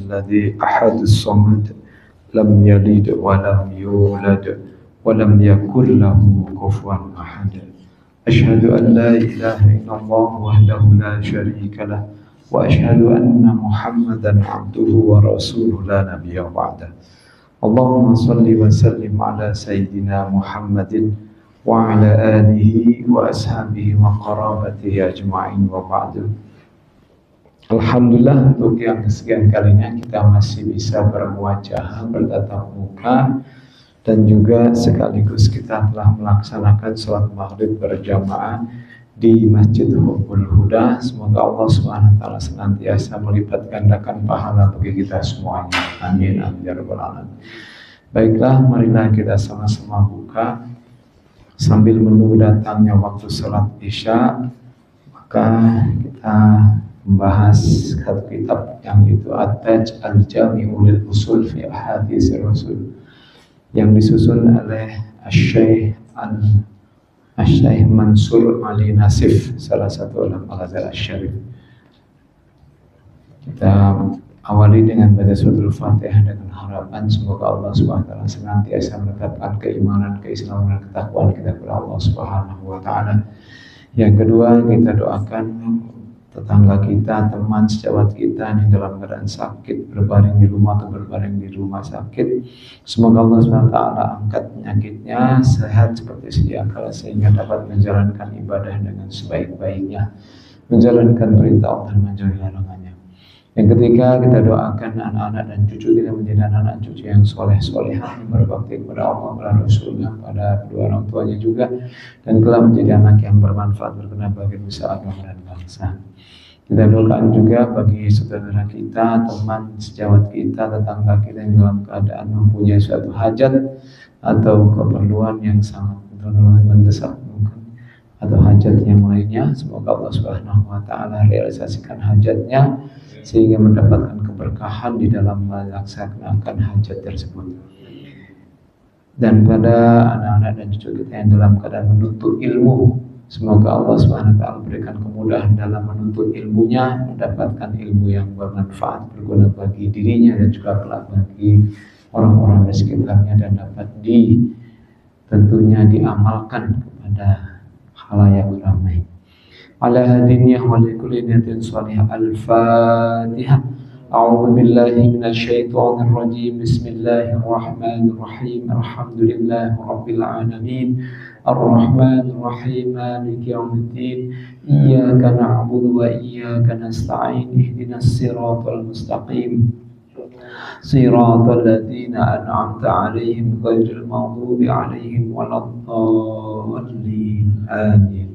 الذي أحد الصمد لم يلد ولم يولد ولم يكن له كفوا أحد أشهد أن لا إله إلا الله وحده لا شريك له وأشهد أن محمدا عبده ورسوله لا نبي بعده اللهم صل وسلم على سيدنا محمد وعلى آله وأصحابه وقرابته أجمعين وبعد. Alhamdulillah, untuk yang kesekian kalinya kita masih bisa berwajah, bertatap muka, dan juga sekaligus kita telah melaksanakan sholat maghrib berjamaah di Masjid Hubbul Huda. Semoga Allah SWT senantiasa melipat gandakan pahala bagi kita semuanya. Amin, amin ya rabbal alamin. Baiklah, marilah kita sama-sama buka sambil menunggu datangnya waktu sholat isya. Maka kita membahas satu kitab yang itu At-Taj Al-Jami'u lil Usul fi Ahadits Rasul yang disusun oleh Asy-Syaikh Mansur Ali Nasif, salah satu ulama Al-Azhar Asy-Syarif. Kita awali dengan baca suratul Fatihah dengan harapan semoga Allah SWT senantiasa menetapkan keimanan, keislaman, dan ketakwaan kita kepada Allah Subhanahu wa taala. Yang kedua, kita doakan tetangga kita, teman sejawat kita yang dalam keadaan sakit, berbaring di rumah atau berbaring di rumah sakit. Semoga Allah SWT angkat penyakitnya, sehat seperti sedia kala sehingga dapat menjalankan ibadah dengan sebaik-baiknya, menjalankan perintah Allah dan menjauhi larangannya. Yang ketiga, kita doakan anak-anak dan cucu kita menjadi anak-anak cucu yang soleh-solehah, yang berbakti kepada Allah, kepada Rasulnya, pada kedua orang tuanya juga, dan kelak menjadi anak yang bermanfaat, berguna bagi nusa, agama, dan bangsa. Kita doakan juga bagi saudara kita, teman sejawat kita, tetangga kita yang dalam keadaan mempunyai suatu hajat atau keperluan yang sangat mendesak mungkin, atau hajat yang lainnya. Semoga Allah Subhanahu wa taala realisasikan hajatnya sehingga mendapatkan keberkahan di dalam melaksanakan hajat tersebut. Dan pada anak-anak dan cucu kita yang dalam keadaan menuntut ilmu, semoga Allah SWT berikan kemudahan dalam menuntut ilmunya, mendapatkan ilmu yang bermanfaat, berguna bagi dirinya dan juga kelak bagi orang-orang di sekitarnya, dan dapat tentunya diamalkan kepada khalayak ramai. Ala hadiniyah wa likulli niyatin salihah. Al-Fatihah. A'udzu billahi minasy syaithanir rajim. Bismillahirrahmanirrahim. Alhamdulillahi rabbil alamin. Ar-Rahmanir Rahim. Maliki yaumiddin. Iyyaka na'budu wa iyyaka nasta'in. Ihdinas siratal mustaqim. Siratal ladzina an'amta 'alaihim ghairil maghdubi 'alaihim waladdallin. Amin.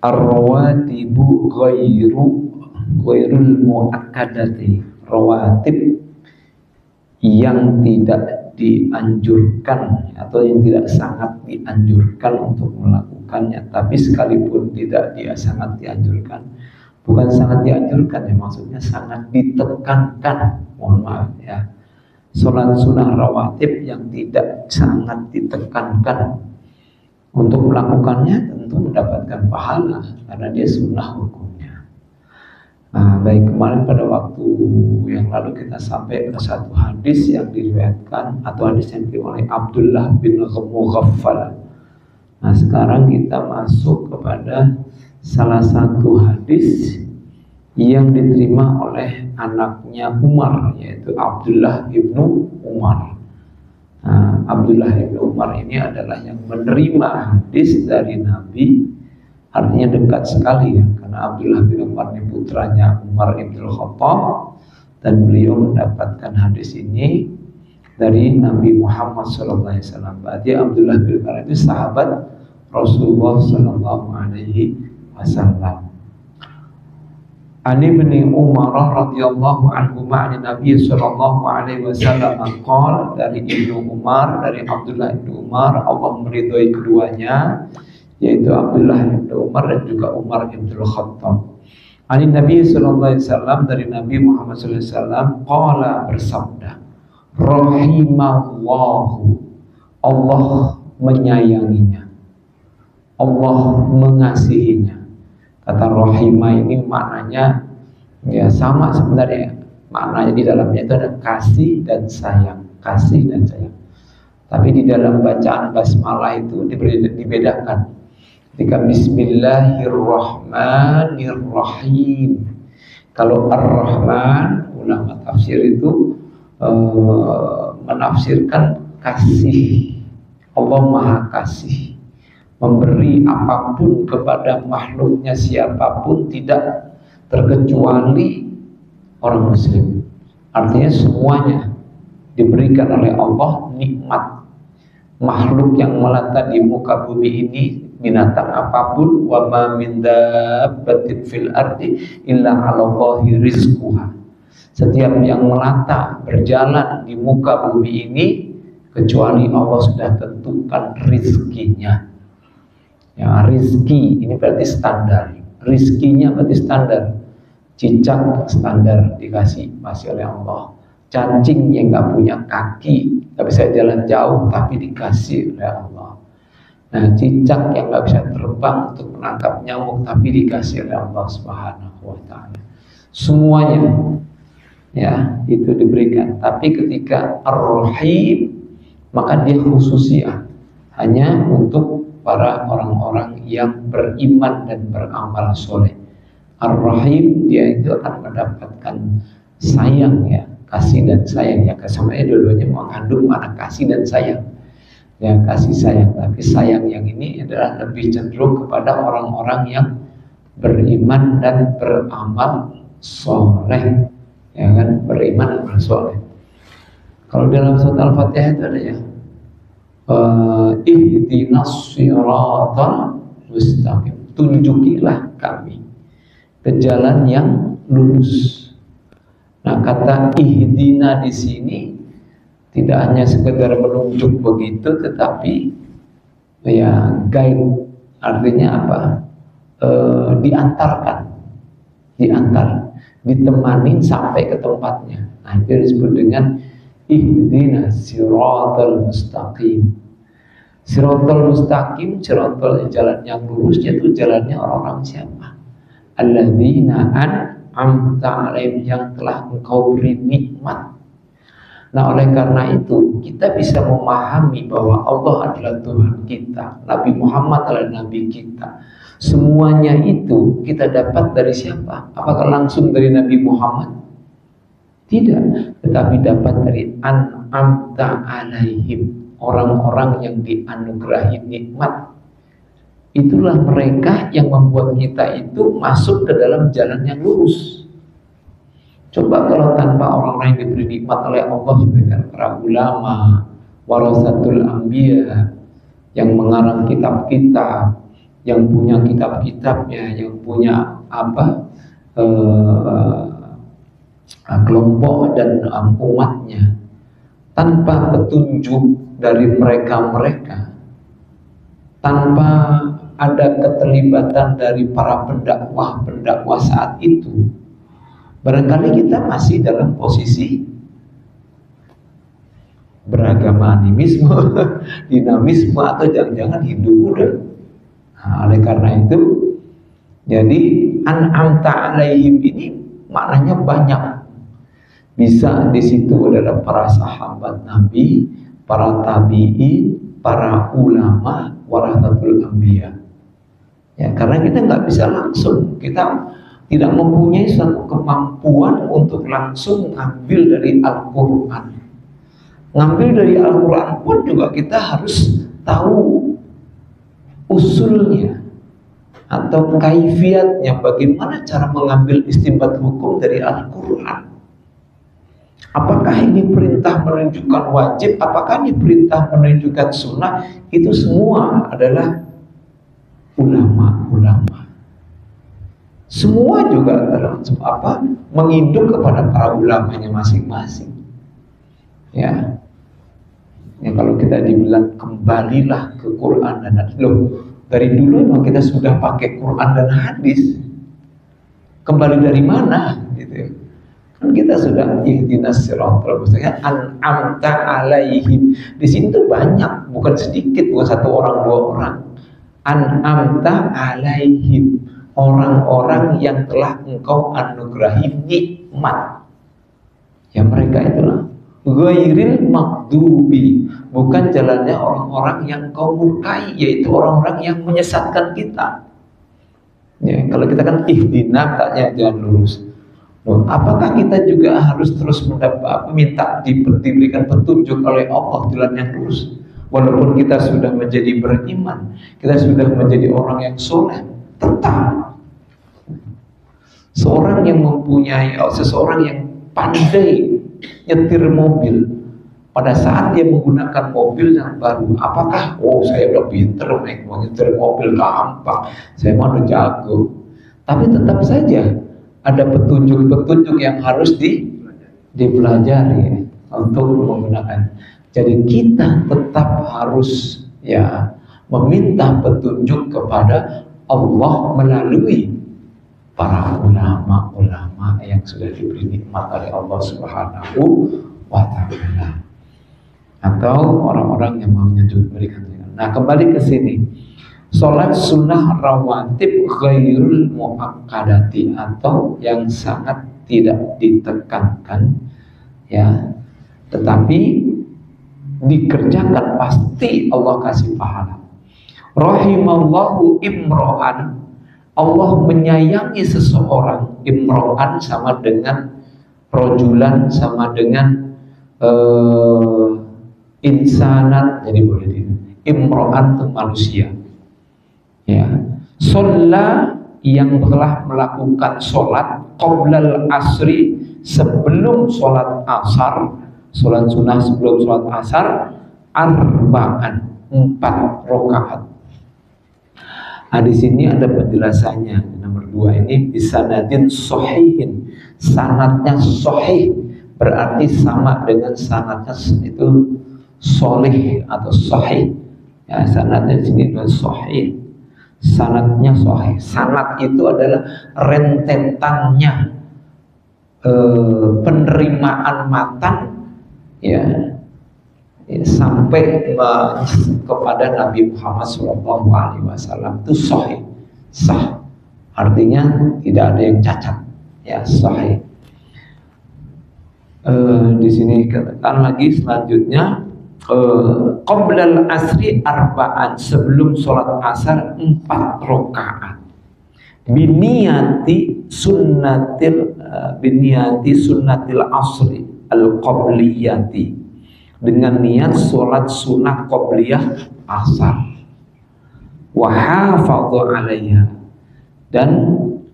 Ar-rawatibu ghairul muakkadati. Rawatib yang tidak dianjurkan atau yang tidak sangat dianjurkan untuk melakukannya, tapi sekalipun tidak sangat dianjurkan, bukan sangat dianjurkan ya, maksudnya sangat ditekankan, mohon maaf ya, sholat sunnah rawatib yang tidak sangat ditekankan untuk melakukannya tentu mendapatkan pahala karena dia sunnah hukumnya. Baik, kemarin pada waktu yang lalu kita sampai pada satu hadis yang diriwayatkan atau hadis yang diriwayatkan oleh Abdullah bin Mughaffal. Nah, sekarang kita masuk kepada salah satu hadis yang diterima oleh anaknya Umar, yaitu Abdullah ibnu Umar. Abdullah ibnu Umar ini adalah yang menerima hadis dari Nabi, artinya dekat sekali ya, karena Abdullah bin Umar ini putranya Umar ibn Khattab, dan beliau mendapatkan hadis ini dari Nabi Muhammad SAW. Berarti Abdullah bin Umar itu sahabat Rasulullah SAW. Ani bin Umar radhiyallahu anhu ma'an Nabi sallallahu alaihi wasallam qala, dari Ibnu Umar, dari Abdullah bin Umar, Allah meridhai keduanya, yaitu Abdullah bin Umar dan juga Umar bin Khattab. Ani Nabi sallallahu alaihi wasallam, dari Nabi Muhammad sallallahu alaihi wasallam, qala, bersabda, rahimallahu, Allah menyayanginya, Allah mengasihinya. Kata rahimah ini maknanya ya sama sebenarnya, maknanya di dalamnya itu ada kasih dan sayang, kasih dan sayang. Tapi di dalam bacaan basmalah itu dibedakan. Ketika Bismillahirrahmanirrahim. Kalau Ar-Rahman, ulama tafsir itu menafsirkan kasih. Allah Maha Kasih, memberi apapun kepada makhluknya siapapun tidak terkecuali orang muslim. Artinya semuanya diberikan oleh Allah nikmat. Makhluk yang melata di muka bumi ini, binatang apapun, wa ma min dabbatin fil ardi illa 'alallahi rizquha. Setiap yang melata berjalan di muka bumi ini kecuali Allah sudah tentukan rizkinya. Ya, rizki ini berarti standar. Rizkinya berarti standar. Cicak standar dikasih masih oleh Allah. Cacing yang nggak punya kaki, nggak bisa jalan jauh, tapi dikasih oleh Allah. Nah, cicak yang nggak bisa terbang untuk menangkap nyamuk, tapi dikasih oleh Allah Subhanahu wa Ta'ala. Semuanya, ya, itu diberikan. Tapi ketika Ar-Rahim, maka dia khususnya hanya untuk para orang-orang yang beriman dan beramal soleh. Ar-Rahim, dia itu akan mendapatkan sayang, ya, kasih dan sayang, ya, kesamanya dua-duanya mengandung makna kasih dan sayang, ya, kasih sayang. Tapi sayang yang ini adalah lebih cenderung kepada orang-orang yang beriman dan beramal soleh, ya kan, beriman dan beramal soleh. Kalau dalam surat Al-Fatihah itu ada, ya, ihdinas siratal mustaqim, tunjukilah kami ke jalan yang lurus. Nah, kata ihdina di sini tidak hanya sekedar menunjuk begitu, tetapi ya guide. Artinya apa? Diantarkan, ditemani sampai ke tempatnya. Nah, itu disebut dengan ihdina siratal mustaqim. Siratal mustaqim, siratal jalan yang lurusnya itu jalannya orang-orang siapa? Alladzina an'amta alaihim, yang telah engkau beri nikmat. Nah, oleh karena itu kita bisa memahami bahwa Allah adalah Tuhan kita, Nabi Muhammad adalah Nabi kita. Semuanya itu kita dapat dari siapa? Apakah langsung dari Nabi Muhammad? Tidak, tetapi dapat dari an'amta alaihim, orang-orang yang dianugerahi nikmat. Itulah mereka yang membuat kita itu masuk ke dalam jalan yang lurus. Coba kalau tanpa orang-orang yang diberi nikmat oleh Allah, seperti para ulama, warasatul anbiya, yang mengarang kitab-kitab, yang punya kitab-kitabnya, yang punya kelompok dan umatnya, tanpa petunjuk dari mereka-mereka, tanpa ada keterlibatan dari para pendakwah saat itu, barangkali kita masih dalam posisi beragama animisme, dinamisme, atau jangan-jangan Hindu Buddha. Nah, oleh karena itu, jadi an'amta alaihim ini maknanya banyak. Bisa di situ adalah para sahabat Nabi, para tabi'in, para ulama, warasatul anbiya. Ya, karena kita nggak bisa langsung, kita tidak mempunyai suatu kemampuan untuk langsung ngambil dari Al-Quran. Ngambil dari Al-Quran pun juga kita harus tahu usulnya atau kaifiatnya, bagaimana cara mengambil istinbat hukum dari Al-Quran. Apakah ini perintah menunjukkan wajib, apakah ini perintah menunjukkan sunnah? Itu semua adalah ulama-ulama. Semua juga menginduk kepada para ulamanya masing-masing. Ya, kalau kita dibilang kembalilah ke Quran dan hadis, loh, dari dulu memang kita sudah pakai Quran dan hadis. Kembali dari mana? Gitu. Kan kita sudah ihdinas siratal mustaqim, an'amta alaihim. Di sini tuh banyak, bukan sedikit, bukan satu orang, dua orang. An'amta alaihim, orang-orang yang telah engkau anugerahi nikmat. Ya mereka itulah ghairil maghdubi, bukan jalannya orang-orang yang kau murkai, yaitu orang-orang yang menyesatkan kita. Ya, kalau kita kan ihdina, taknya jalan lurus. Loh, apakah kita juga harus terus minta diberikan petunjuk oleh Allah jalan yang lurus? Walaupun kita sudah menjadi beriman, kita sudah menjadi orang yang soleh, tetap seseorang yang pandai nyetir mobil, pada saat dia menggunakan mobil yang baru, apakah saya udah pinter naik nyetir mobil gampang, saya mau jago? Tapi tetap saja ada petunjuk-petunjuk yang harus dipelajari untuk menggunakan. Jadi kita tetap harus meminta petunjuk kepada Allah melalui para ulama-ulama yang sudah diberi nikmat oleh Allah Subhanahu wa Ta'ala, atau orang-orang yang mau memberikan. Nah, kembali ke sini, sholat sunnah rawatib ghairul muakkadati, atau yang sangat tidak ditekankan, ya, tetapi dikerjakan pasti Allah kasih pahala. Rahimallahu imro'an, Allah menyayangi seseorang. Imro'an sama dengan rojulan, sama dengan insanan, jadi boleh di imro'an itu manusia. Ya, sholat yang telah melakukan sholat qoblal asri, sebelum sholat asar, sholat sunnah sebelum sholat asar, arba'an, 4 rakaat. Nah, di sini ada penjelasannya. Nomor 2 ini bisanadin sahihin, sanadnya sahih, berarti sama dengan sanadnya itu sholih atau sahih. Ya, sanadnya di sini adalah sahih. Sanadnya sahih. Sanad itu adalah rentetannya penerimaan matan, ya, sampai kepada Nabi Muhammad SAW, itu sahih, sah, artinya tidak ada yang cacat, ya, sahih. Di sini katakan lagi selanjutnya, qoblal asri arba'an, sebelum sholat asar 4 rakaat, biniyati sunnatil asri al qobliyati, dengan niat sholat sunnah qobliyah asar, wa hafadhu alaiha, dan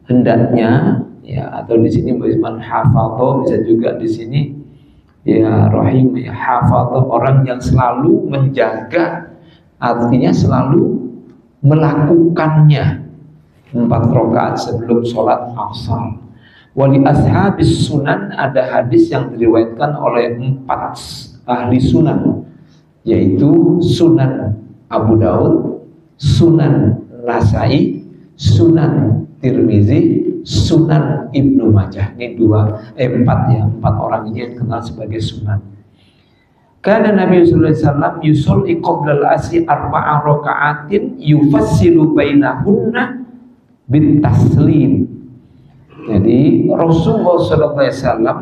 hendaknya, ya, atau di sini man hafadhu, bisa juga di sini ya rahim, ya, hafadhu, orang yang selalu menjaga, artinya selalu melakukannya 4 rakaat sebelum sholat asar. Wali ashabis sunan, ada hadis yang diriwayatkan oleh 4 ahli sunan, yaitu Sunan Abu Daud, Sunan Nasai, Sunan Tirmizi, Sunan Ibnu Majah. Ini 4 ya, 4 orang ini yang dikenal sebagai sunan. Karena Nabi sallallahu alaihi wasallam yusolli qoblal asri 4 raka'atin yufassilu bainahunna bitaslim. Jadi Rasulullah sallallahu alaihi wasallam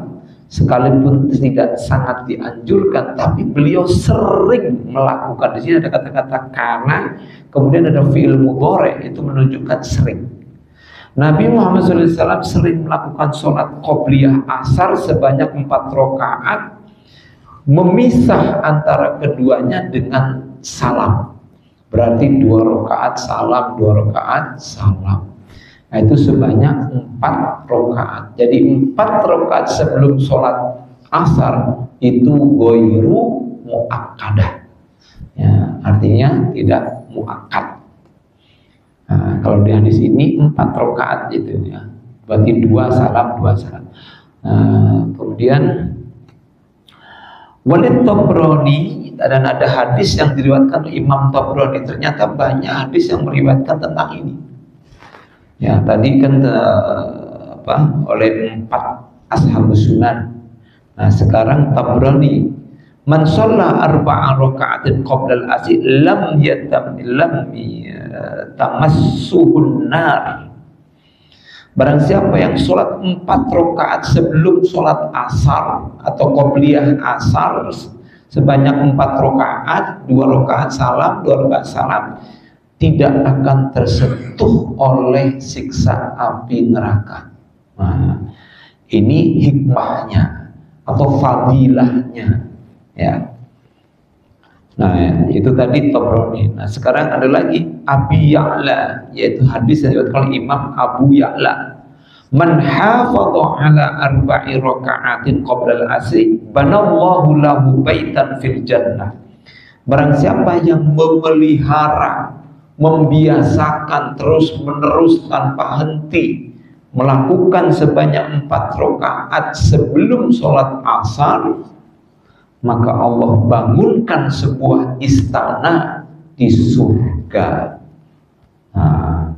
sekalipun tidak sangat dianjurkan, tapi beliau sering melakukan. Di sini ada kata-kata karena, kemudian ada fi'il mudhari, itu menunjukkan sering. Nabi Muhammad SAW sering melakukan sholat qobliyah asar sebanyak 4 rakaat, memisah antara keduanya dengan salam. Berarti 2 rakaat salam, 2 rakaat salam. Nah, itu sebanyak 4 rakaat. Jadi 4 rakaat sebelum sholat asar itu ghairu muakkadah, ya, artinya tidak muakkad. Nah, kalau di hadis ini 4 rakaat itu, ya, berarti 2 salam, 2 salam. Kemudian Walid Tabrani, dan ada hadis yang diriwayatkan oleh Imam Tabrani. Ternyata banyak hadis yang meriwayatkan tentang ini. Ya, tadi kan oleh 4 ashabus sunan. Nah, sekarang Tabrani, man shalla 4 raka'atin qabla al-asr lam tamassuhun nar. Barang siapa yang sholat 4 rakaat sebelum sholat asar atau qobliyah asar sebanyak 4 rakaat, 2 rakaat salam, 2 rakaat salam, tidak akan tersentuh oleh siksa api neraka. Nah, ini hikmahnya atau fadilahnya, ya. Nah, itu tadi Tabrani. Nah, sekarang ada lagi Abi Ya'la, yaitu hadis yang diriwayatkan oleh Imam Abu Ya'la. Man hafadha ala arba'i raka'atin qabla al-asri, banallahu lahu baitan fil jannah. Barang siapa yang memelihara, membiasakan terus-menerus tanpa henti melakukan sebanyak 4 rakaat sebelum sholat asar, maka Allah bangunkan sebuah istana di surga. Nah,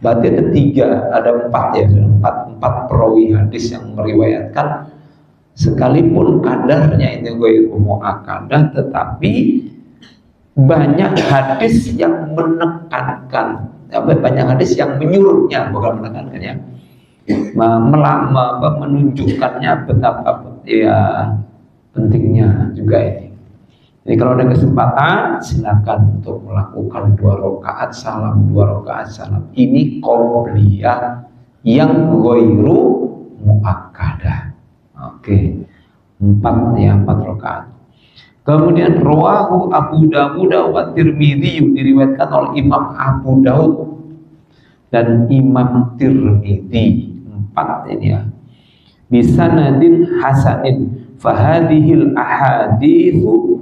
berarti ada 4 ya, 4 perawi hadis yang meriwayatkan, sekalipun kadarnya itu ghairu muakkadah, tetapi banyak hadis yang menekankan, banyak hadis yang menyuruhnya, bukan menekankannya, menunjukkannya betapa ya pentingnya juga ini. Jadi kalau ada kesempatan, silakan untuk melakukan 2 rakaat salam, 2 rakaat salam. Ini qobliyah yang ghairu muakkadah. Oke, 4 rakaat. Kemudian rawahu Abu Dawud wa Tirmidzi, diriwayatkan oleh Imam Abu Dawud dan Imam Tirmidzi. 4 ini ya. Bisanadin hasanin. Fahadihil ahadithu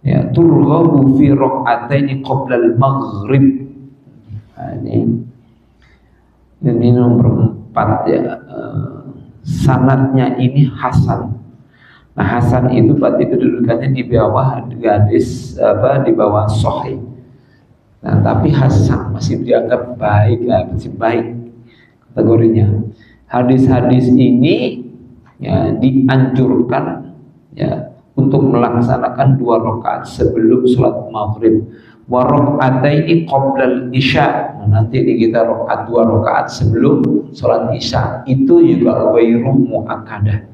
ya turghabu fi rak'ataini qabla al-maghrib. Nah, ini nomor 4 ya. Sanadnya ini hasan. Nah, hasan itu berarti kedudukannya di bawah hadis di bawah sahih. Nah, tapi hasan masih dianggap baik, masih baik kategorinya. Hadis-hadis ini ya dianjurkan ya untuk melaksanakan 2 rakaat sebelum sholat maghrib, wa raka'ataini qoblal isya. Nanti kita 2 rakaat sebelum sholat isya, itu juga ghairu muakkadah.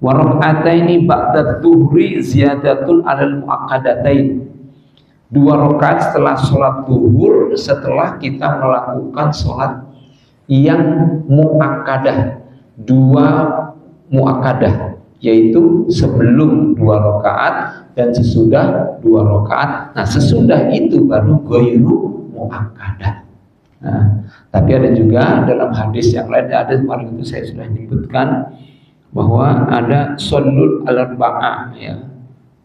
Wa raka'ataini ba'da dhuhri ziyadatun 'alal muakkadatain. 2 rakaat setelah sholat zuhur, setelah kita melakukan sholat yang muakkadah, 2 muakkadah, yaitu sebelum 2 rakaat dan sesudah 2 rakaat. Nah, sesudah itu baru ghairu muakkadah. Nah, tapi ada juga dalam hadis yang lain, ada kemarin itu saya sudah menyebutkan bahwa ada sholul al-arba'ah ya,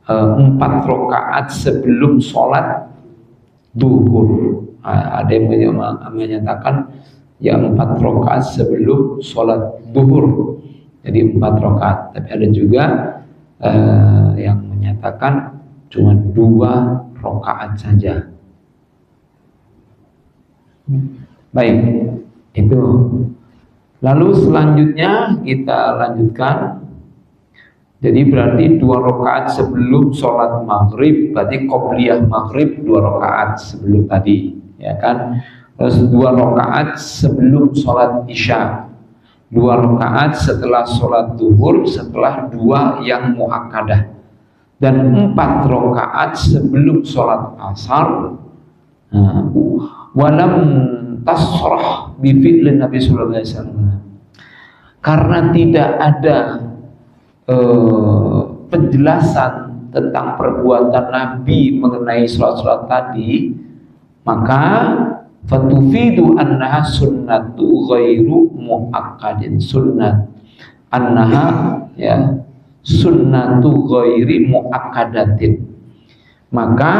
4 rakaat sebelum sholat duhur. Nah, ada yang menyatakan ya 4 rakaat sebelum sholat duhur, jadi 4 rakaat. Tapi ada juga yang menyatakan cuma 2 rakaat saja. Baik, itu. Lalu selanjutnya kita lanjutkan. Jadi berarti 2 rakaat sebelum sholat maghrib, berarti qobliyah maghrib 2 rakaat sebelum tadi, ya kan? Terus 2 rakaat sebelum sholat isya, 2 rakaat setelah sholat duhur, setelah 2 yang muakkadah, dan 4 rakaat sebelum sholat asar. Walam tasrah bi fi'lin Nabi sallallahu alaihi wasallam, karena tidak ada penjelasan tentang perbuatan Nabi mengenai sholat-sholat tadi, maka fatufidu annaha sunnatu ghairu muakkadin, sunnat annaha ya sunnatu ghairi muakkadatin. Maka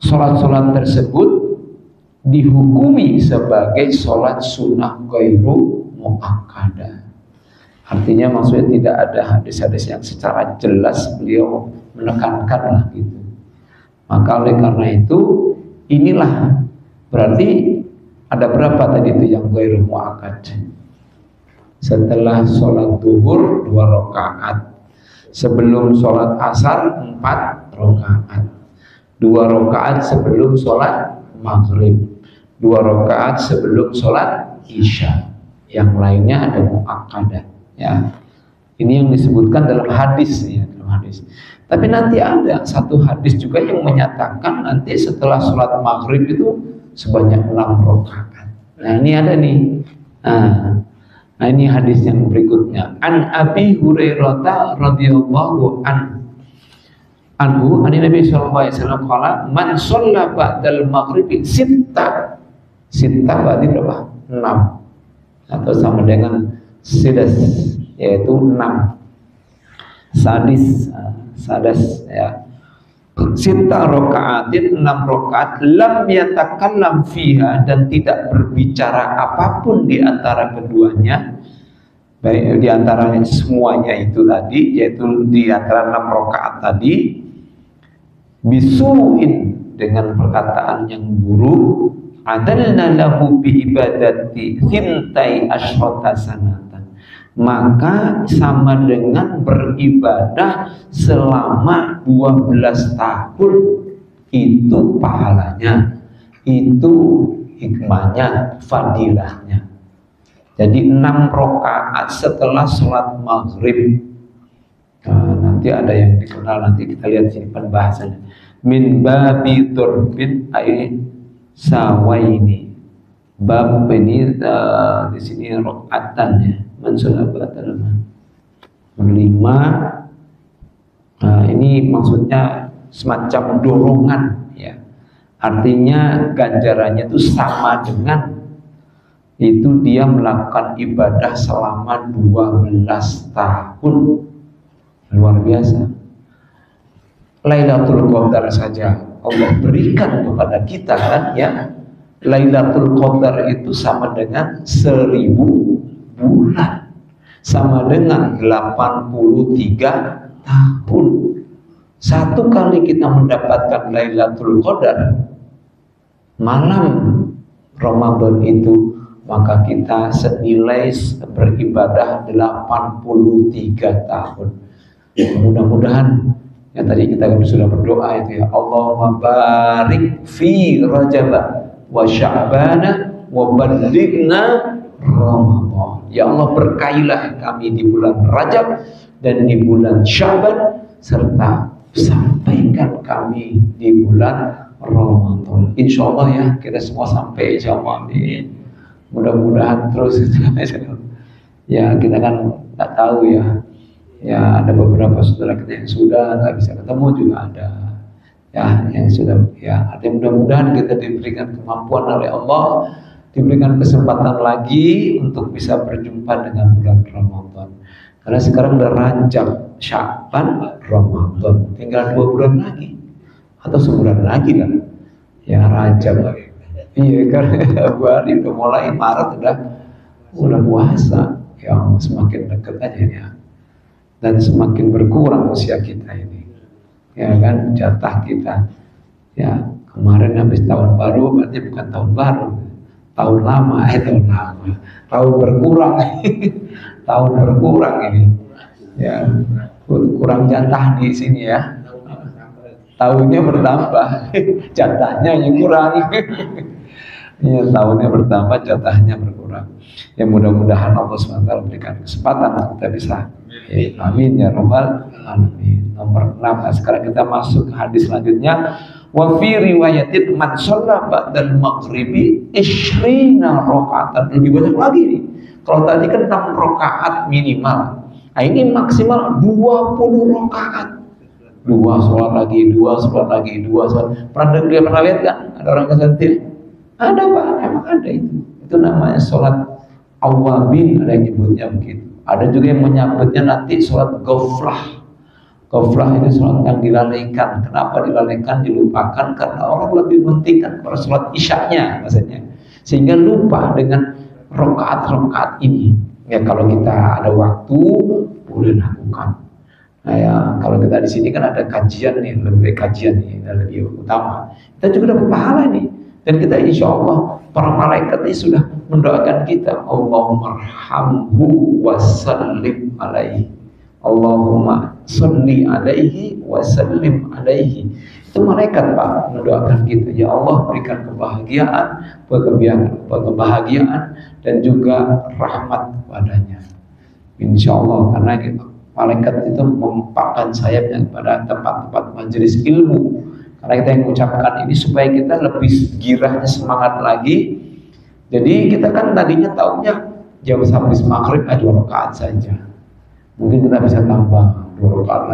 sholat-sholat tersebut dihukumi sebagai sholat sunnah ghairu muakkadah. Artinya maksudnya tidak ada hadis-hadis yang secara jelas beliau menekankan lah gitu. Maka oleh karena itu, inilah berarti ada berapa tadi itu yang ghairu muakkad. Setelah sholat duhur 2 rakaat, sebelum sholat asar 4 rakaat, 2 rakaat sebelum sholat maghrib, 2 rakaat sebelum sholat isya. Yang lainnya ada muakkadah. Ya, ini yang disebutkan dalam hadis ya, dalam hadis. Tapi nanti ada satu hadis juga yang menyatakan nanti setelah sholat maghrib itu sebanyak 6 rakaat. Nah ini ada nih. Nah ini hadis yang berikutnya. An Abi Hurairah radhiyallahu anhu an Nabi sallallahu alaihi wasallam qala man shalla ba'dal maghribi sitta berarti berapa? 6 atau sama dengan sidas, yaitu 6 sadas ya. Sitta rakaatin, 6 rakaat, lam yatakallam fiha, dan tidak berbicara apapun di antara keduanya, baik di antaranya semuanya itu tadi, yaitu di antara 6 rakaat tadi, bisuin, dengan perkataan yang buruk, adalna lahu bi ibadati thintai asyrata sanatan, maka sama dengan beribadah selama 12 tahun. Itu pahalanya, itu hikmahnya, fadilahnya. Jadi 6 rakaat setelah sholat maghrib. Nanti ada yang dikenal, nanti kita lihat sini pembahasannya. Min babi turbin ay sawaini. Bab ini di sini rokaatannya mensolabatan 5. Ini maksudnya semacam dorongan ya. Artinya ganjarannya itu sama dengan itu dia melakukan ibadah selama 12 tahun. Luar biasa. Lailatul Qadar saja Allah berikan kepada kita kan ya. Lailatul Qadar itu sama dengan 1000 bulan, sama dengan 83 tahun. Satu kali kita mendapatkan Lailatul Qadar malam Ramadan itu, maka kita senilai beribadah 83 tahun. Mudah-mudahan ya, tadi kita sudah berdoa itu ya, Allahumma barik fi Rajab wa Sya'bana wa ballighna Ramadan. Ya Allah, berkailah kami di bulan Rajab dan di bulan Sya'ban, serta sampaikan kami di bulan Ramadan. Insya Allah ya, kita semua sampai, insya Allah. Mudah-mudahan terus itu. Ya kita kan nggak tahu ya. Ya ada beberapa saudara kita yang sudah nggak bisa ketemu juga ada. Ya yang sudah ya. Artinya mudah-mudahan kita diberikan kemampuan oleh Allah, diberikan kesempatan lagi untuk bisa berjumpa dengan bulan Ramadan. Karena sekarang udah Rajab, Sya'ban, Ramadan, tinggal 2 bulan lagi atau sebulan lagi lah. Ya Rajab. Iya karena Februari udah mulai, Maret udah puasa. Ya semakin dekat aja ya. Dan semakin berkurang usia kita ini, ya kan, jatah kita. Ya kemarin habis tahun baru, berarti bukan tahun baru, tahun lama, tahun berkurang, tahun berkurang ini. Ya kurang jatah di sini ya. Tahunnya bertambah, jatahnya yang kurang. Ya, tahunnya bertambah, jatahnya berkurang. Ya mudah-mudahan Allah SWT berikan kesempatan kita bisa. Amin ya rabbal alamin. Nomor 6. Nah, sekarang kita masuk ke hadis selanjutnya. Wa fi riwayatin man shalla ba'dal maghribi 20 rakaatan. Lebih banyak lagi nih. Kalau tadi kan 6 rakaat minimal. Nah, ini maksimal 20 rakaat. 2 sholat lagi, 2 sholat lagi, 2 sholat. Pernah lihat kan? Ada orang kesentil? Ada Pak, emang ada itu. Itu namanya sholat awabin, ada yang nyebutnya begitu. Ada juga yang menyebutnya nanti sholat ghaflah. Ghaflah itu sholat yang dilalaikan. Kenapa dilalaikan, dilupakan? Karena orang lebih mementingkan pada sholat isyaknya maksudnya. Sehingga lupa dengan rakaat-rakaat ini. Ya kalau kita ada waktu boleh lakukan. Nah ya kalau kita di sini kan ada kajian nih, lebih kajian nih, lebih utama. Kita juga dapat pahala nih. Dan kita insya Allah, para malaikat ini sudah mendoakan kita, Allahumma arhamhu wa sallim alaihi, Allahumma sholli alaihi wa sallim alaihi. Itu malaikat Pak mendoakan kita, ya Allah berikan kebahagiaan dan juga rahmat padanya. Insya Allah, karena malaikat itu mempakkan sayapnya pada tempat-tempat majelis ilmu. Karena kita yang mengucapkan ini supaya kita lebih girahnya, semangat lagi. Jadi kita kan tadinya tahunya jam habis maghrib 2 rakaat saja. Mungkin kita bisa tambah 2 rakaat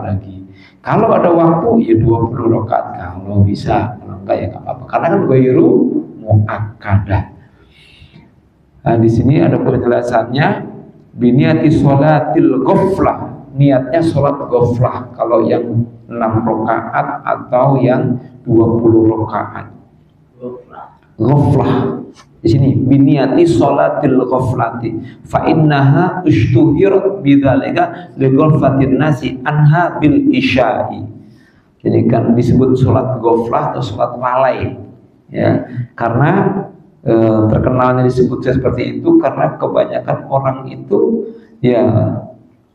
lagi. Kalau ada waktu ya 20 rakaat kalau bisa, kalau enggak ya enggak apa-apa. Karena kan ghairu muakkadah. Nah, di sini ada penjelasannya, biniati sholatil ghaflah. Niatnya sholat ghaflah kalau yang 6 rakaat atau yang 20 rakaat. Ghaflah. Di sini biniati sholatil ghaflati fa innaha ushtuhirat bidzalika li ghaflatin nasi anha bil isya'i. Jadi kan disebut sholat ghaflah atau sholat lalai ya, karena terkenalnya disebut seperti itu karena kebanyakan orang itu ya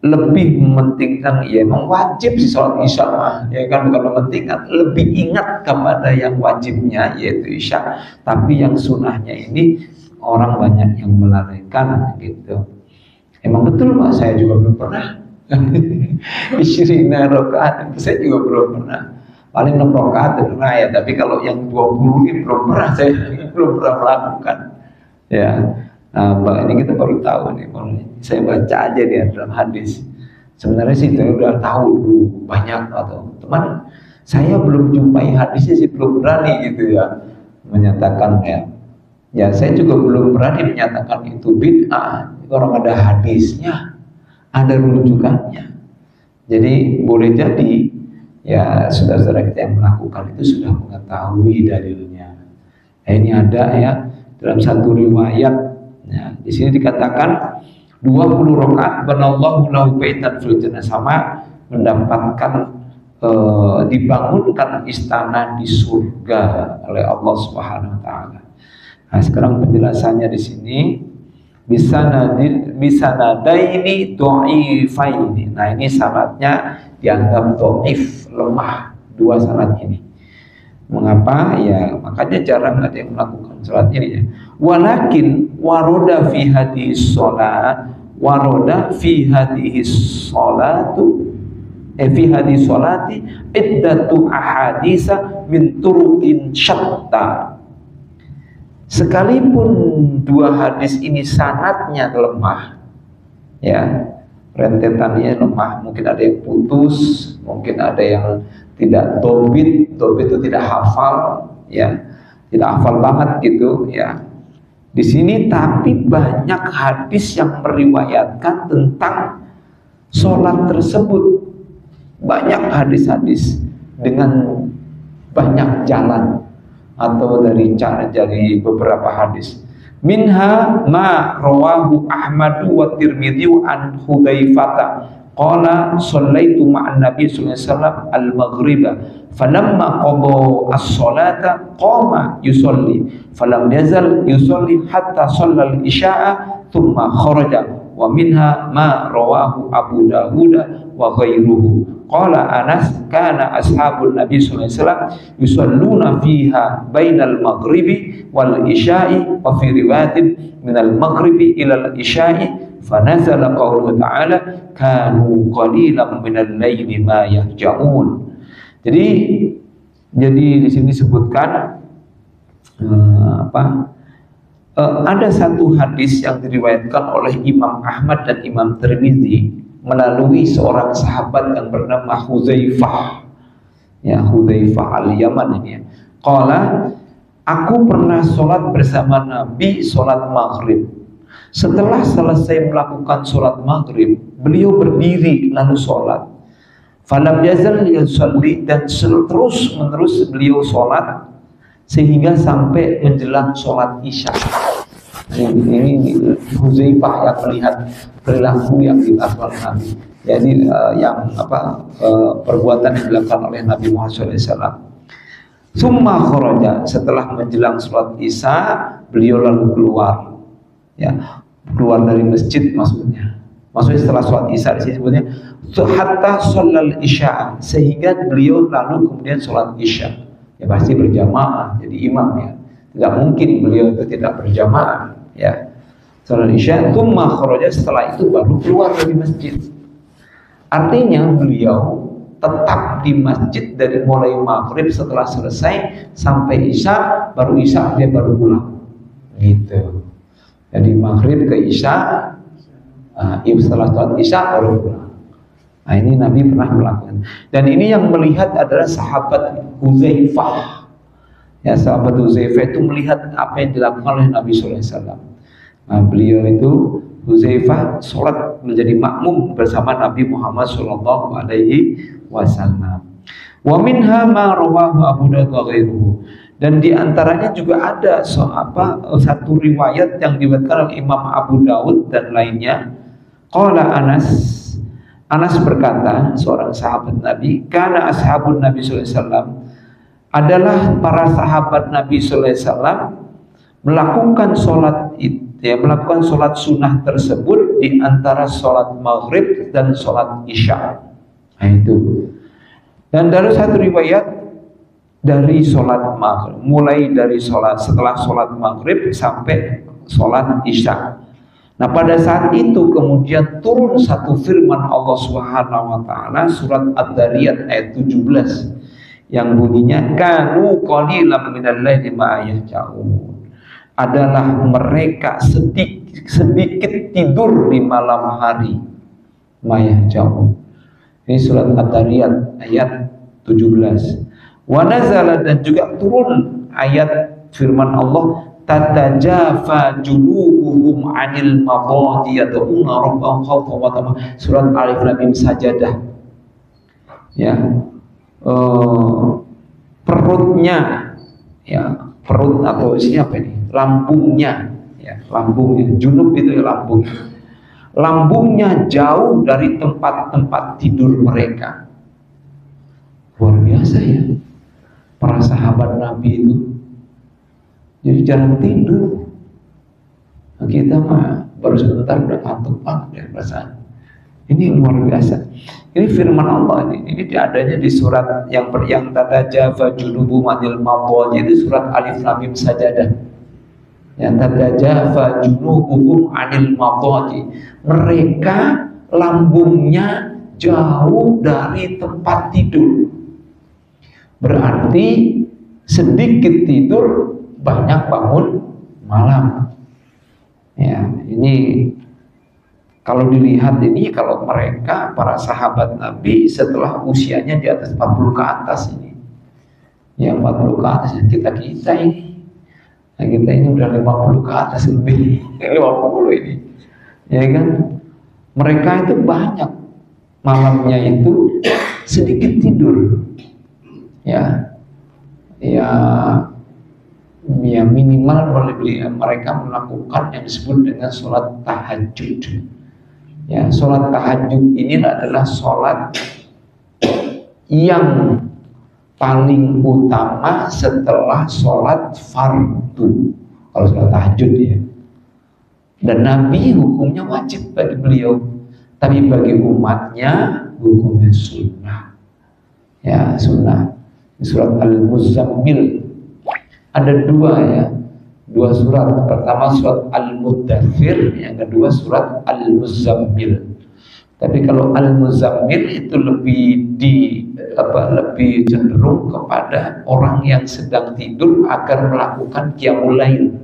lebih mementingkan, ya memang wajib sih sholat isya ya kan, bukan mementingkan, lebih ingat kepada yang wajibnya yaitu isya, tapi yang sunnahnya ini orang banyak yang melalaikan gitu. Emang betul Pak, saya juga belum pernah isyirina rakaat, saya juga belum pernah, paling 6 rakaat pernah ya, tapi kalau yang 20 ini belum pernah, saya belum pernah melakukan ya. Nah, ini kita baru tahu nih, saya baca aja di dalam hadis. Sebenarnya sih saya udah tahu dulu banyak, atau teman saya belum jumpai hadisnya sih, belum berani gitu ya menyatakan ya. Ya saya juga belum berani menyatakan itu bid'ah. Orang ada hadisnya, ada rujukannya. Jadi boleh jadi ya saudara-saudara kita yang melakukan itu sudah mengetahui dalilnya. Nah, ini ada ya dalam satu riwayat. Ya, di sini dikatakan 20 rakaat banallahu lahu baitan fil jannah, sama mendapatkan dibangunkan istana di surga oleh Allah Subhanahu wa taala. Nah, sekarang penjelasannya di sini bisa nadaini dha'ifaini. Nah, ini syaratnya dianggap dhaif, lemah, 2 syarat ini. Mengapa? Ya makanya jarang ada yang melakukan sholat ini ya. Walakin waroda fi hadis sholat, waroda fi hadis sholatu, fi hadis sholati iddatu ahadisa min turukin syatta. Sekalipun 2 hadis ini sanadnya lemah, ya rentetannya lemah, mungkin ada yang putus, mungkin ada yang tidak dobit itu tidak hafal, ya tidak hafal banget gitu ya. Di sini tapi banyak hadis yang meriwayatkan tentang sholat tersebut, banyak hadis-hadis dengan banyak jalan atau dari beberapa hadis. Minha ma rawahu Ahmadu wa Tirmidzi an Hudzaifah qala shallaitu ma'an nabi sallallahu alaihi wasallam al-maghriba falamma qada as-salata qama yusalli falam yazal yusalli hatta shalla al-isya'a thumma kharaja. Wa minha ma rawahu Abu Dawud wa ghairuhu qala Anas kana ashabun nabi sallallahu alaihi wasallam yusalluna fiha bainal maghribi wal isya'i wa fi riwayatin minal maghribi ilal isya'i fanazala qauluhu ta'ala kanu qalilan minal laili ma yahja'un. Jadi di sini disebutkan ada satu hadis yang diriwayatkan oleh Imam Ahmad dan Imam Tirmidzi melalui seorang sahabat yang bernama Hudzaifah. Ya, Hudzaifah al-Yaman ini ya. Qala, aku pernah sholat bersama Nabi sholat maghrib. Setelah selesai melakukan sholat maghrib, beliau berdiri lalu sholat. Falam yazal yusalli, dan terus menerus beliau sholat sehingga sampai menjelang sholat isya. Ini Hudzaifah yang melihat perilaku yang dilakukan Nabi. Jadi perbuatan yang dilakukan oleh Nabi Muhammad SAW. Summa kharaja, setelah menjelang sholat isya, beliau lalu keluar. Ya, keluar dari masjid maksudnya. Maksudnya setelah sholat isya di sini sebutnya hatta sholal isya, sehingga beliau lalu kemudian sholat isya. Ya pasti berjamaah jadi imam ya. Tidak mungkin beliau itu tidak berjamaah ya. Sholat isya, tsumma kharaja, setelah itu baru keluar dari masjid. Artinya beliau tetap di masjid dari mulai maghrib, setelah selesai sampai isya, baru isya dia baru pulang. Gitu. Jadi maghrib ke isya, setelah sholat isya baru pulang. Nah ini Nabi pernah melakukan. Dan ini yang melihat adalah sahabat Hudzaifah. Ya, sahabat Hudzaifah itu melihat apa yang dilakukan oleh Nabi SAW. Nah, beliau itu Hudzaifah sholat menjadi makmum bersama Nabi Muhammad SAW. Wa minha ma rawahu Abu Dawud wa ghairuhu. Dan diantaranya juga ada satu riwayat yang diriwayatkan oleh Imam Abu Dawud dan lainnya. Qala Anas berkata, seorang sahabat Nabi, karena ashabun Nabi sallallahu alaihi wasallam, adalah para sahabat Nabi sallallahu alaihi wasallam melakukan sholat sunnah tersebut di antara sholat maghrib dan sholat isya. Nah itu. Dan dari satu riwayat dari sholat maghrib, mulai dari setelah sholat maghrib sampai sholat isya. Nah pada saat itu kemudian turun satu firman Allah Subhanahu wa taala surat Ad-Dariyat ayat 17 yang bunyinya kanu qalilan minal laili ma yahjaun. Adalah mereka sedikit tidur di malam hari ma yahjaun. Ini surat Ad-Dariyat ayat 17. Wa nazala, dan juga turun ayat firman Allah tatajafa junubuhum 'anil madaji yad'una rabbahum khaufan wa tama'an, surat Alif Lam Mim Sajadah. Ya, perutnya, ya perut atau siapa ini? Lambungnya, ya lambungnya. Junub itu ya lambung. Lambungnya jauh dari tempat-tempat tidur mereka. Luar biasa ya, para sahabat Nabi itu. Jadi jarang tidur. Nah, kita mah baru sebentar udah ngantuk banget ya perasaan. Ini luar biasa. Ini firman Allah ini adanya di surat yang tatajafa junubuhum 'anil madaji, itu surat Alif Lam Mim Sajadah. Yang tatajafa junubuhum 'anil madaji. Mereka lambungnya jauh dari tempat tidur. Berarti sedikit tidur, banyak bangun malam. Ya, ini kalau dilihat ini, kalau mereka para sahabat Nabi setelah usianya di atas 40 ke atas ini. Ya 40 ke atas, kita ini. Nah, kita ini udah 50 ke atas lebih. 50 ini. Ya kan? Mereka itu banyak malamnya itu sedikit tidur. Ya minimal mereka melakukan yang disebut dengan sholat tahajud. Ya, sholat tahajud ini adalah sholat yang paling utama setelah sholat fardu. Kalau sholat tahajud ya. Dan Nabi hukumnya wajib bagi beliau, tapi bagi umatnya hukumnya sunnah. Ya, sunnah. Surat Al-Muzammil ada dua surat. Pertama surat Al-Muddathir, yang kedua surat Al-Muzammil. Tapi kalau Al-Muzammil itu lebih cenderung kepada orang yang sedang tidur agar melakukan qiyamul lail.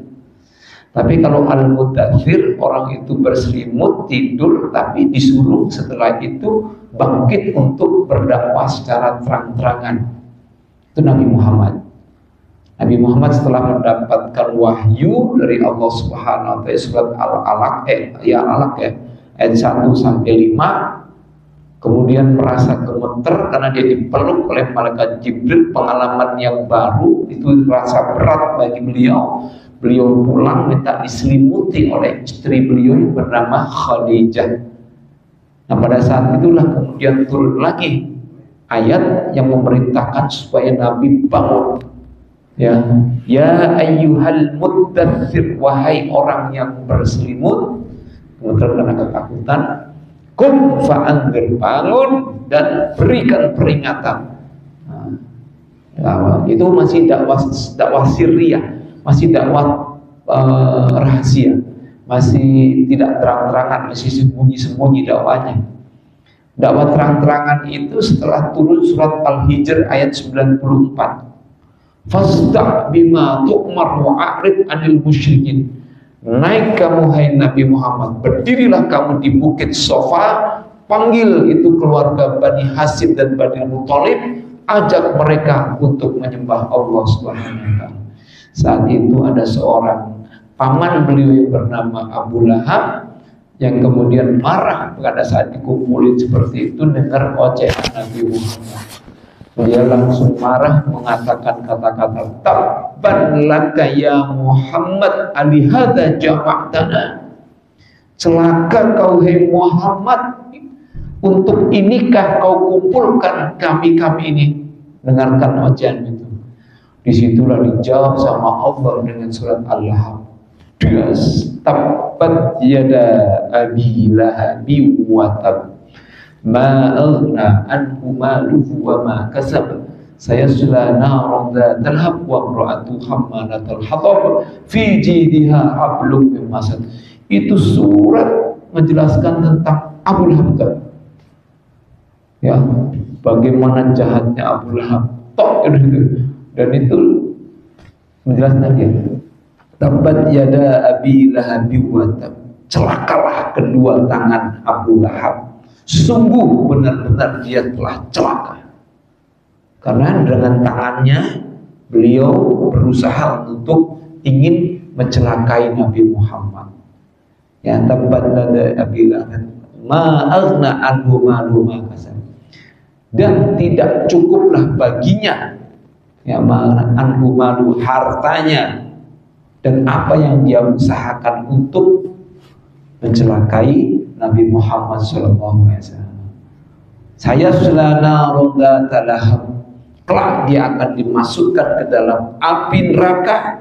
Tapi kalau Al-Muddathir, orang itu berselimut tidur tapi disuruh setelah itu bangkit untuk berdakwah secara terang-terangan. Itu Nabi Muhammad. Nabi Muhammad setelah mendapatkan wahyu dari Allah Subhanahu wa taala surat Al-Alaq ayat 1 sampai 5, kemudian merasa gemeter karena dia dipeluk oleh malaikat Jibril, pengalaman yang baru, itu rasa berat bagi beliau. Beliau pulang minta diselimuti oleh istri beliau yang bernama Khadijah. Nah pada saat itulah kemudian turun lagi ayat yang memerintahkan supaya Nabi bangun. Ya ayyuhal muddathir, wahai orang yang berselimut, kemudian karena ketakutan, Kum fa'anzir, bangun dan berikan peringatan. Nah, itu masih dakwah sirriyah, masih dakwah rahasia, masih tidak terang-terangan, masih sembunyi-sembunyi dakwahnya. Dakwah terang-terangan itu setelah turun surat Al-Hijr ayat 94. Fasda' bima tu'mar wa'arid anil musyrikin. Naik kamu hai Nabi Muhammad, berdirilah kamu di bukit Sofa, panggil itu keluarga Bani Hasyim dan Bani Muthalib, ajak mereka untuk menyembah Allah Subhanahu wa taala. Saat itu ada seorang paman beliau yang bernama Abu Lahab yang kemudian marah pada saat dikumpulin seperti itu dengar ocehan Nabi Muhammad. Dia langsung marah mengatakan kata-kata, tabban laka ya Muhammad alihada jama'tana. Celaka kau hai Muhammad, untuk inikah kau kumpulkan kami-kami ini. Dengarkan ocehan itu. Disitulah dijawab sama Allah dengan surat Al-Lahab. Tabbat yada abi lahabi wa tab, ma aghna anhu maluhu wa ma kasab, sayasla naran dzatal hab wa imra'atu hammalatal hatab fi jidha hablum min masad. Itu surat menjelaskan tentang Abu Lahab. Ya, bagaimana jahatnya Abu Lahab. Dan itu menjelaskan dia. Tabbat yada abi lahabi wa tab, celakalah kedua tangan Abu Lahab. Sungguh benar-benar dia telah celaka. Karena dengan tangannya beliau berusaha untuk ingin mencelakai Nabi Muhammad. Ya, tabbat yada abi lahab ma aghna anhu maluhu ma kasab. Dan tidak cukuplah baginya ya anhu malu, hartanya dan apa yang dia usahakan untuk mencelakai Nabi Muhammad SAW. Saya sulana ronda talahab, kelak dia akan dimasukkan ke dalam api neraka,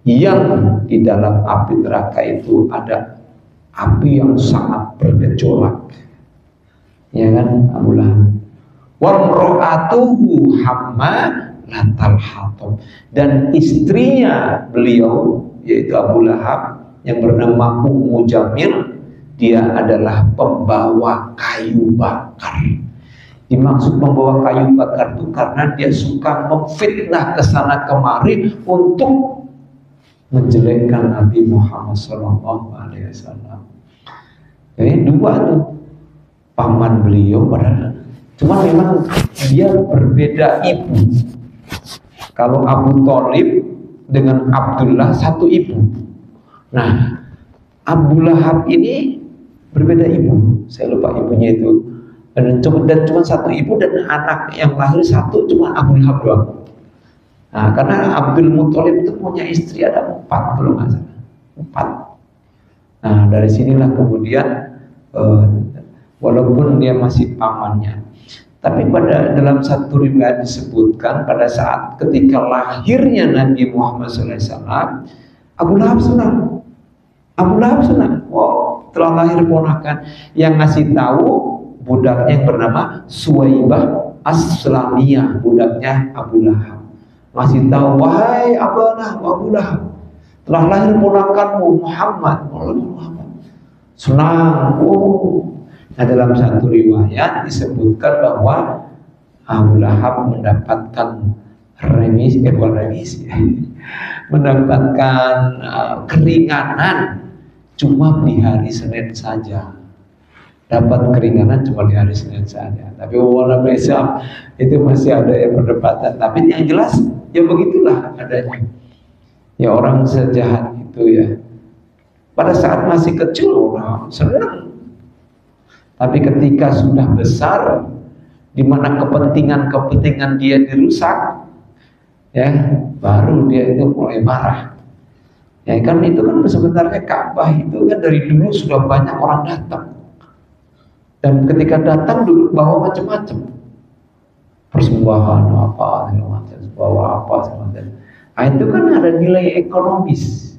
yang di dalam api neraka itu ada api yang sangat bergejolak. Ya kan, Abu Lahab. Wamro'atuhu hammalatal hatab, dan istrinya beliau yaitu Abu Lahab yang bernama Ummu Jamil, dia adalah pembawa kayu bakar. Dimaksud membawa kayu bakar itu karena dia suka memfitnah kesana kemari untuk menjelekkan Nabi Muhammad SAW. Jadi dua tuh paman beliau, padahal cuma memang dia berbeda ibu. Kalau Abu Thalib dengan Abdullah satu ibu. Nah, Abu Lahab ini berbeda ibu. Saya lupa ibunya itu. Dan cuma satu ibu, dan anak yang lahir satu cuma Abu Lahab doang. Nah, karena Abdul Muthalib itu punya istri ada 4 kalau nggak salah. 4. Nah, dari sinilah kemudian walaupun dia masih pamannya, tapi dalam satu riwayat disebutkan pada saat ketika lahirnya Nabi Muhammad SAW, Abu Lahab senang. Abu Lahab senang. Wow, telah lahir ponakan. Yang ngasih tahu budaknya yang bernama Suwaibah As-Sulamiyah, budaknya Abu Lahab. Ngasih tahu, wahai Abu Lahab, telah lahir ponakanmu Muhammad. Senang. Nah, dalam satu riwayat disebutkan bahwa Abu Lahab mendapatkan mendapatkan keringanan cuma di hari Senin saja. Dapat keringanan cuma di hari Senin saja. Tapi wala besok itu masih ada yang perdebatan. Tapi yang jelas ya begitulah adanya. Ya orang sejahat itu ya. Pada saat masih kecil orang senang. Tapi ketika sudah besar, di mana kepentingan dia dirusak, ya baru dia itu mulai marah. Ya kan itu kan sebenarnya Ka'bah itu kan dari dulu sudah banyak orang datang. Dan ketika datang dulu bawa macam-macam persembahan apa, bawa apa semacam. Nah, itu kan ada nilai ekonomis.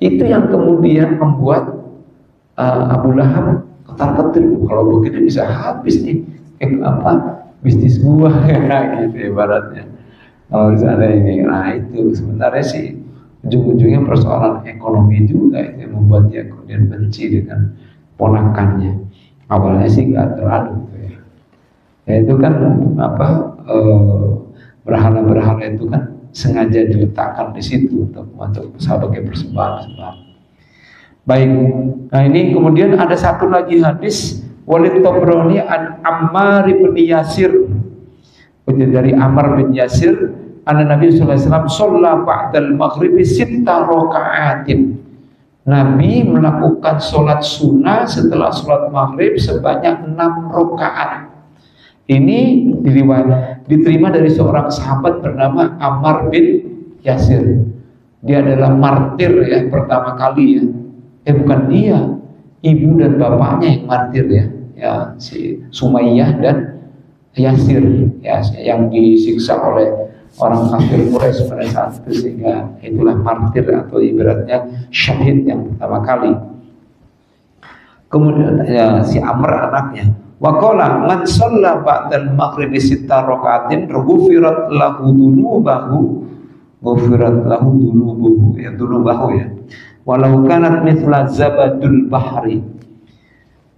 Itu yang kemudian membuat Abu Lahab ketar-ketir, kalau begini bisa habis nih bisnis gua gitu ibaratnya. Kalau misalnya ini, nah itu sebenarnya sih ujung-ujungnya persoalan ekonomi juga itu yang membuat dia kemudian benci dengan ponakannya. Awalnya sih nggak terlalu gitu ya. Ya itu kan berhala-berhala itu kan sengaja diletakkan di situ untuk sebagai persembahan. Baik, nah ini kemudian ada satu lagi hadis Walid Tabrani an Ammar bin Yasir, dari Ammar bin Yasir, anna Nabi sallallahu alaihi wasallam shalla ba'dal maghribi sitta raka'atin. Nabi melakukan sholat sunnah setelah sholat maghrib sebanyak 6 rakaat. Ini diterima dari seorang sahabat bernama Ammar bin Yasir. Dia adalah martir ya, pertama kali ya. Bukan dia, ibu dan bapaknya yang martir ya. Ya, si Sumayyah dan Yasir ya, yang disiksa oleh orang kafir Quraisy pada saat itu, sehingga itulah martir atau ibaratnya syahid yang pertama kali. Kemudian ya, si Amr anaknya, wa qala man shalla ba'dal maghribi sitta raka'atin ghufirat lahu dunubahu, ya walau kanat mithla zabadul bahri.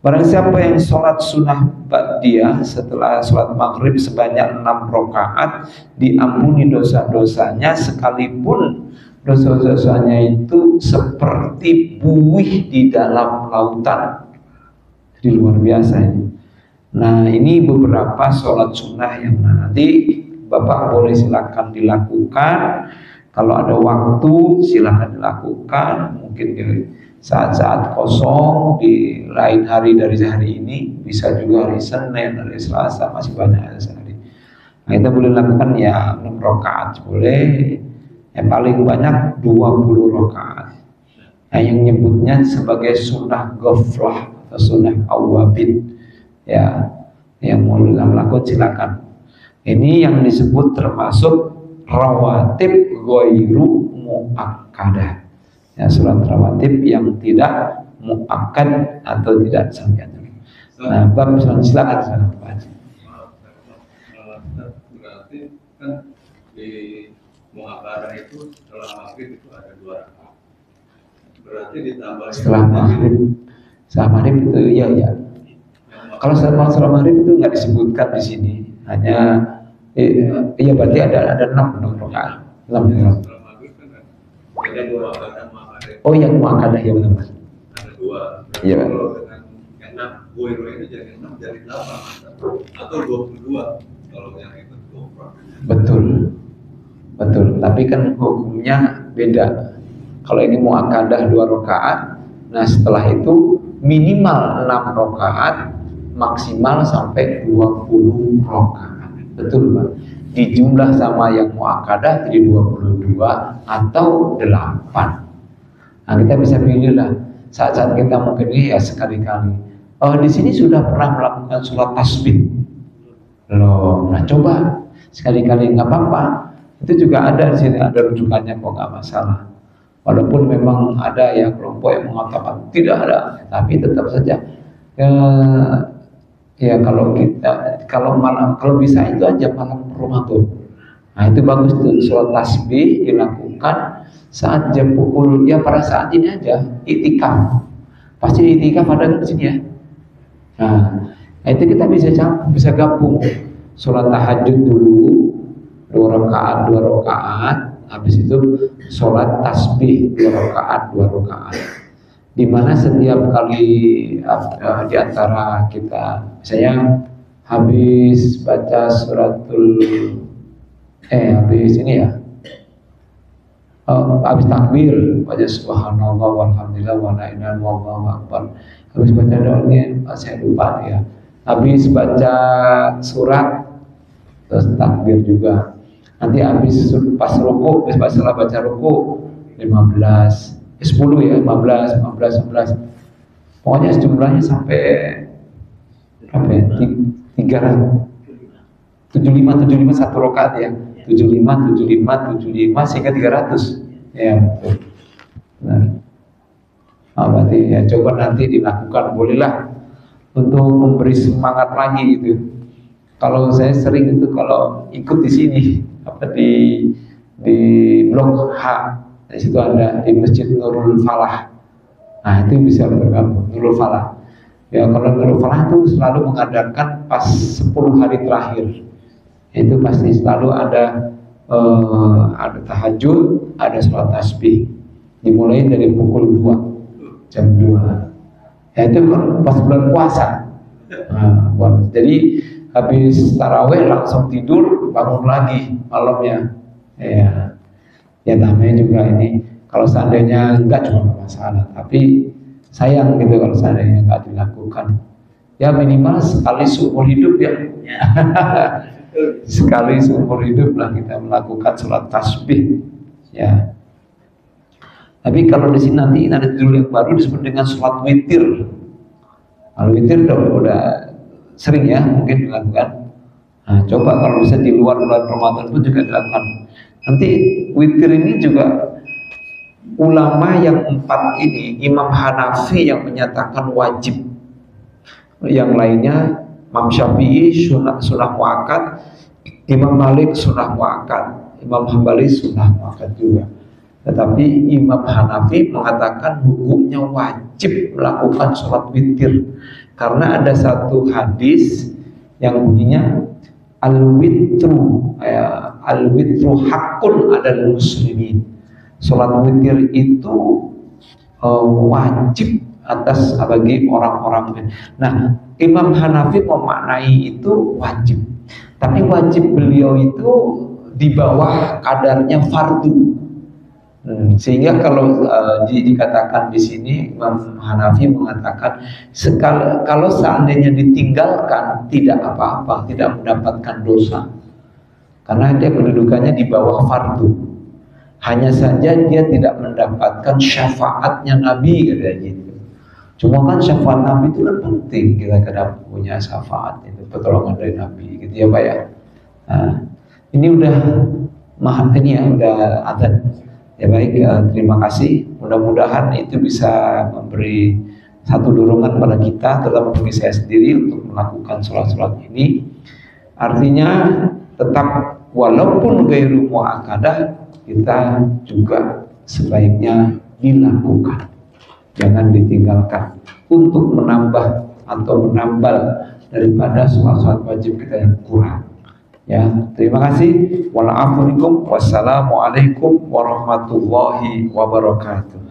Barang siapa yang sholat sunnah ba'diyah setelah sholat maghrib sebanyak 6 rakaat, diampuni dosa-dosanya sekalipun dosa-dosanya itu seperti buih di dalam lautan. Jadi luar biasa ini. Nah ini beberapa sholat sunnah yang nanti Bapak boleh silakan dilakukan. Kalau ada waktu silakan dilakukan. Mungkin di saat-saat kosong di lain hari dari hari ini, bisa juga hari Senin, hari Selasa, masih banyak hari sehari. Nah kita boleh lakukan ya 6 rakaat boleh, yang paling banyak 20 rakaat. Nah yang nyebutnya sebagai sunnah ghaflah atau sunnah awabin ya, yang mau lakukan silakan. Ini yang disebut termasuk rawatib ghairu muakkadah. Ya, sholat rawatib yang tidak muakkad atau tidak sampai. Nah, bab silakan baca. Berarti kan di muakkadah itu setelah maghrib itu ada 2 rakaat. Berarti ditambah setelah maghrib itu ya. Kalau setelah maghrib itu nggak disebutkan di sini, hanya iya berarti ada 6 rakaat. 6. Setelah maghrib kan ada 2 rakaat. Oh yang muakkadah ya benar. Ada 2. Iya. Kalau dengan 6 goiro itu jadi 6 jadi 8 atau 22 kalau yang itu 20. Betul. Tapi kan hukumnya beda. Kalau ini muakkadah 2 rakaat, nah setelah itu minimal 6 rakaat, maksimal sampai 20 rakaat. Betul Pak. Dijumlah sama yang muakkadah jadi 22 atau 8. Nah kita bisa pilih lah saat-saat kita mungkin ya sekali-kali. Di sini sudah pernah melakukan sholat tasbih loh. Nah coba sekali-kali nggak apa-apa. Itu juga ada di sini, ada rujukannya kok, nggak masalah. Walaupun memang ada ya kelompok yang mengatakan tidak ada, tapi tetap saja ya kalau bisa itu aja malam Ramadan. Nah itu bagus tuh, sholat tasbih dilakukan saat jam pukul ya pada saat ini aja itikaf. Pasti itikaf ada di sini ya. Nah itu kita bisa gabung sholat tahajud dulu 2 rakaat, habis itu sholat tasbih 2 rakaat. Dimana setiap kali di antara kita misalnya habis baca habis ini ya, habis takbir baca subhanallah walhamdulillah wa la ilaha illallah wallahu akbar, habis baca doanya saya lupa ya, habis baca surat terus takbir juga, nanti habis pas ruku, setelah baca ruku 10 ya, 15 pokoknya jumlahnya sampai berapa ya, 375 satu rakaat ya, 75 sehingga 300 ya betul. Nah berarti ya coba nanti dilakukan, bolehlah untuk memberi semangat lagi gitu. Kalau saya sering itu kalau ikut di sini apa di Blok H, di situ ada di Masjid Nurul Falah. Nah itu bisa bergabung Nurul Falah. Ya kalau Nurul Falah itu selalu mengadakan pas 10 hari terakhir. Itu pasti selalu ada tahajud, ada sholat tasbih. Dimulai dari pukul 2 jam 2. Ya itu kan pas bulan puasa. Nah, jadi habis taraweh langsung tidur, bangun lagi malamnya. Ya namanya juga ini. Kalau seandainya enggak cuma nggak masalah, tapi sayang gitu kalau seandainya enggak dilakukan. Ya minimal sekali seumur hidup ya. Sekali seumur hidup lah kita melakukan sholat tasbih. Ya. Tapi kalau di sini nanti ada judul yang baru disebut dengan sholat witir. Kalau witir udah sering ya mungkin dilakukan. Nah, coba kalau bisa di luar bulan Ramadan pun juga dilakukan. Nanti witir ini juga ulama yang 4 ini, Imam Hanafi yang menyatakan wajib, yang lainnya Imam Syafi'i sunnah muakkad, Imam Malik sunnah muakkad, Imam Hambali sunnah muakkad juga. Tetapi Imam Hanafi mengatakan hukumnya wajib melakukan sholat witir karena ada satu hadis yang bunyinya al-witru hakun adal muslimin. Sholat witir itu wajib atas bagi orang-orang. Nah, Imam Hanafi memaknai itu wajib, tapi wajib beliau itu di bawah kadarnya fardu. Sehingga kalau dikatakan di sini Imam Hanafi mengatakan kalau seandainya ditinggalkan tidak apa-apa, tidak mendapatkan dosa, karena dia kedudukannya di bawah fardu. Hanya saja dia tidak mendapatkan syafaatnya Nabi katanya gitu. Cuma kan syafaat Nabi itu kan penting, kita kadang punya syafaat itu pertolongan dari Nabi gitu ya Pak ya. Nah, ini udah ini ya udah adzan. Ya baik, terima kasih. Mudah-mudahan itu bisa memberi satu dorongan pada kita, terutama bagi saya sendiri untuk melakukan sholat-sholat ini. Artinya tetap walaupun gairu muakkadah kita juga sebaiknya dilakukan, jangan ditinggalkan untuk menambah atau menambal daripada sholat-sholat wajib kita yang kurang. Ya, terima kasih. Wassalamualaikum warahmatullahi wabarakatuh.